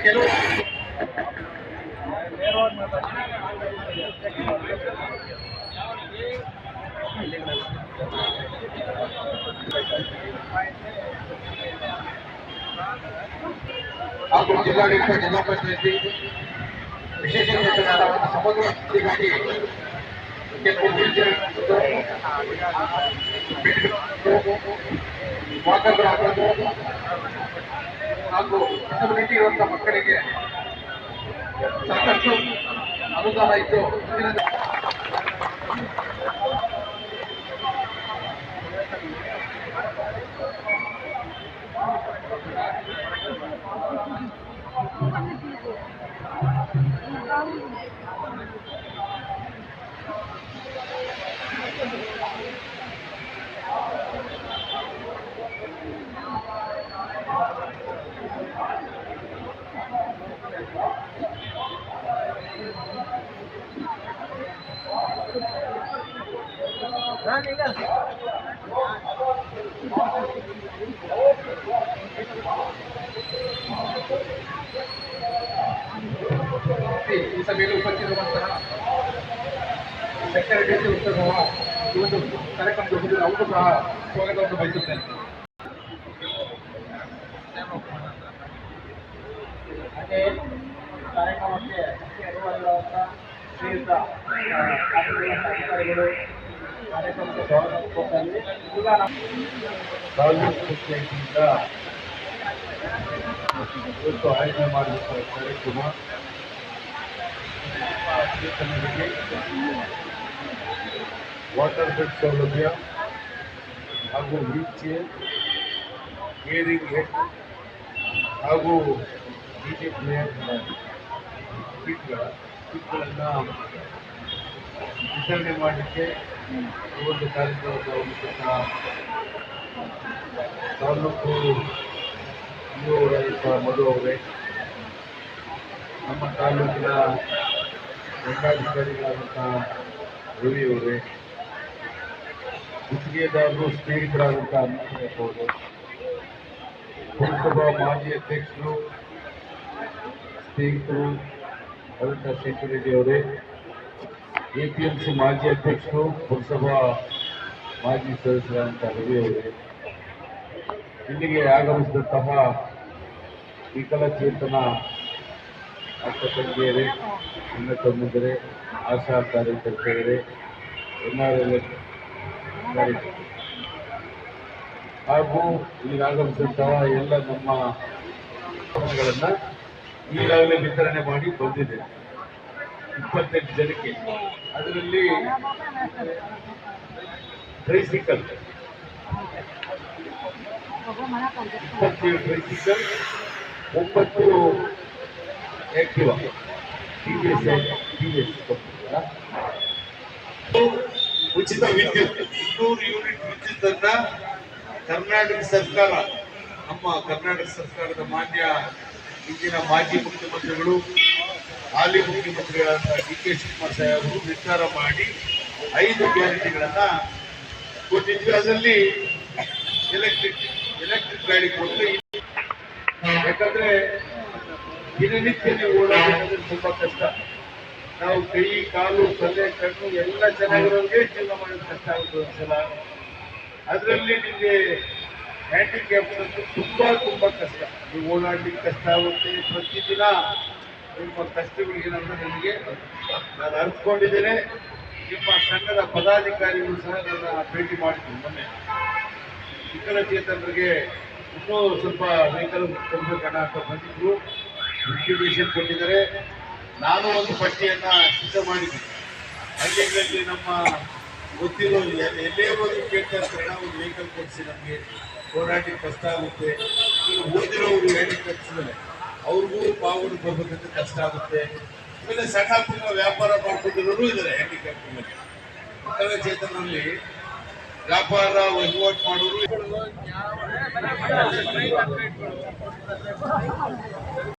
ಕೆಲವು ಹಾಗೂ ಜಿಲ್ಲಾಡಳಿತ ಜಿಲ್ಲಾ ಪಂಚಾಯತಿ ವಿಶೇಷ ಚೇತನರ ಸಮಗ್ರತೆಗಾಗಿ ವಾಕರ್ಗಳು ಹಾಕೋದು ಹಾಗೂ ಡಿಸಬಿಲಿಟಿ ಇರುವಂತಹ ಮಕ್ಕಳಿಗೆ ಸಾಕಷ್ಟು ಅನುದಾನ ಇದ್ದು ಈ ಸಭೆಯಲ್ಲಿ ಉಪಸ್ಥಿತರುವಂತಹ ಸೆಕ್ರೆಟರಿ ಉತ್ಸವ ಈ ಒಂದು ಕಾರ್ಯಕ್ರಮದಲ್ಲಿ ಅವರು ಸಹ ಸ್ವಾಗತವನ್ನು ಬಯಸುತ್ತೇನೆ. ಹಾಗೆ ಕಾರ್ಯಕ್ರಮಕ್ಕೆ ಅಧಿಕಾರಿಗಳು ಕಾರ್ಯಕ್ರಮಕ್ಕೆ ಸ್ವಾಗತ ಕೊಡ್ತಾರೆ. ಈಗ ತಾಲೂಕು ಪಂಚಾಯತಿಯಿಂದ ಇವತ್ತು ಆಯೋಜನೆ ಮಾಡಿರುವ ಕಾರ್ಯಕ್ರಮ ಚೇತನರಿಗೆ ವಾಟರ್ ಬೆಡ್ ಸೌಲಭ್ಯ ಹಾಗೂ ವೀಲ್ ಚೇರ್, ಕೇರಿಂಗ್ ಹೆಡ್ ಹಾಗೂ ಡಿಜೆ ಪ್ಲೇಯರ್ಗಳ ಕಿಟ್ಗಳನ್ನು ವಿತರಣೆ ಮಾಡಲಿಕ್ಕೆ ಈ ಒಂದು ಕಾರ್ಯಕ್ರಮದ ತಾಲೂಕು ಮಧು ಅವರೇ, ನಮ್ಮ ತಾಲೂಕಿನ ದಂಡಾಧಿಕಾರಿಗಳಾದಂತಹ ರವಿ ಅವರೇ, ಗುತ್ತಿಗೆದಾರರು ಸ್ನೇಹಿತರಾದಂತಹ ಅನ್ಮಯಪ್ಪ ಅವರು, ಪುರಸಭಾ ಮಾಜಿ ಅಧ್ಯಕ್ಷರು ಸ್ನೇಹಿತರು ಆದಂತಹ ಶೇಖರೆಡ್ಡಿ ಅವರೇ, APMC ಮಾಜಿ ಅಧ್ಯಕ್ಷರು ಪುರಸಭಾ ಮಾಜಿ ಸದಸ್ಯರಾದಂತಹ ರವಿ ಅವರೇ, ಇಲ್ಲಿಗೆ ಆಗಮಿಸಿದಂತಹ ವಿಕಲಚೇತನ ಅಕ್ಕ ತಂಗಿಯರೇ, ಅಣ್ಣ ತಮ್ಮಂದಿರೇ, ಆಶಾ ಕಾರ್ಯಕರ್ತೆಯರೇ, NRLS ಹಾಗೂ ಇಲ್ಲಿಗೆ ಆಗಮಿಸಿದಂತಹ ಎಲ್ಲ ನಮ್ಮ ಗಳನ್ನು ಈಗಾಗಲೇ ವಿತರಣೆ ಮಾಡಿ ಬಂದಿದೆ 28 ಜನಕ್ಕೆ. ಅದರಲ್ಲಿ ಟ್ರೈಸಿಕಲ್ 27 ಟ್ರೈಸಿಕಲ್, 9 ಆಕ್ಟಿವಾ TVS ಉಚಿತ ವಿದ್ಯುತ್ 200 ಯೂನಿಟ್ ವಿದ್ಯುತ್ ಅನ್ನ ಕರ್ನಾಟಕ ಸರ್ಕಾರ, ನಮ್ಮ ಕರ್ನಾಟಕ ಸರ್ಕಾರದ ಮಾನ್ಯ ಇಂದಿನ ಮಾಜಿ ಮುಖ್ಯಮಂತ್ರಿಗಳು, ಹಾಲಿ ಮುಖ್ಯಮಂತ್ರಿಗಳಾದ DK ಶಿವಕುಮಾರ್ ಸಾಹೇಬರು ನಿರ್ಧಾರ ಮಾಡಿ 5 ಗ್ಯಾರಂಟಿಗಳನ್ನ ಕೊಟ್ಟಿದ್ವಿ. ಅದರಲ್ಲಿ ಎಲೆಕ್ಟ್ರಿಕ್ ಗಾಡಿ ಕೊಟ್ಟು, ಯಾಕಂದ್ರೆ ದಿನನಿತ್ಯ ನೀವು ಓಡಾಡೋದ್ರೆ ತುಂಬಾ ಕಷ್ಟ. ನಾವು ಕೈ ಕಾಲು ತಲೆ ಕಣ್ಣು ಎಲ್ಲ ಚೆನ್ನಾಗಿರೋರಿಗೆ ಜೀವನ ಮಾಡೋದು ಕಷ್ಟ ಆಗುತ್ತೆ ಒಂದ್ಸಲ. ಅದರಲ್ಲಿ ನಿಮಗೆ ಹ್ಯಾಂಡಿಕ್ಯಾಪ್ಸ್ ಅಂತೂ ತುಂಬಾ ಕಷ್ಟ. ನೀವು ಓಡಾಡ್ಲಿಕ್ಕೆ ಕಷ್ಟ ಆಗುತ್ತೆ. ಪ್ರತಿದಿನ ನಿಮ್ಮ ಕಷ್ಟಗಳಿಗೇನಂದ್ರೆ ನಿಮಗೆ ನಾನು ಅರ್ಥಕೊಂಡಿದ್ದೇನೆ. ನಿಮ್ಮ ಸಂಘದ ಪದಾಧಿಕಾರಿಗಳು ಸಹ ನನ್ನ ಭೇಟಿ ಮಾಡಿದ್ರು ಮೊನ್ನೆ. ವಿಕಲಚೇತನರಿಗೆ ಇನ್ನೂ ಸ್ವಲ್ಪ ವೆಹಿಕಲ್ ಕೊಡ್ಬೇಕಣ್ಣ ಅಂತ ಬಂದಿದ್ರು, ಇಂಟಿಮೇಷನ್ ಕೊಟ್ಟಿದ್ದಾರೆ. ನಾನು ಒಂದು ಪಟ್ಟಿಯನ್ನ ಸಿದ್ಧ ಮಾಡಿದ್ದೀನಿ. ಹಳ್ಳಿಗಳಲ್ಲಿ ನಮ್ಮ ಗೊತ್ತಿರೋ ಎಲ್ಲೇ ಹೋಗಿ ಕೇಳ್ತಾ ಇರ್ತಾರೆ, ಒಂದು ವೆಹಿಕಲ್ ಕೊಡಿಸಿ, ನಮಗೆ ಓಡಾಟಕ್ಕೆ ಕಷ್ಟ ಆಗುತ್ತೆ. ಓದಿರೋರು ಹ್ಯಾಂಡಿಕ್ಯಾಪ್ಸ್ಮೇಲೆ ಅವ್ರಿಗೂ ಪಾವತಿ ಬರ್ಬೇಕಂತ ಕಷ್ಟ ಆಗುತ್ತೆ. ಆಮೇಲೆ ಸಣ್ಣ ಪುಟ್ಟ ವ್ಯಾಪಾರ ಮಾಡ್ಕೊಂಡಿರೋರು ಇದ್ದಾರೆ ಹ್ಯಾಂಡಿಕ್ಯಾಪ್ ಮೇಲೆ. ವಿಕಲಚೇತನಲ್ಲಿ ವ್ಯಾಪಾರ ವಹಿವಾಟು ಮಾಡೋರು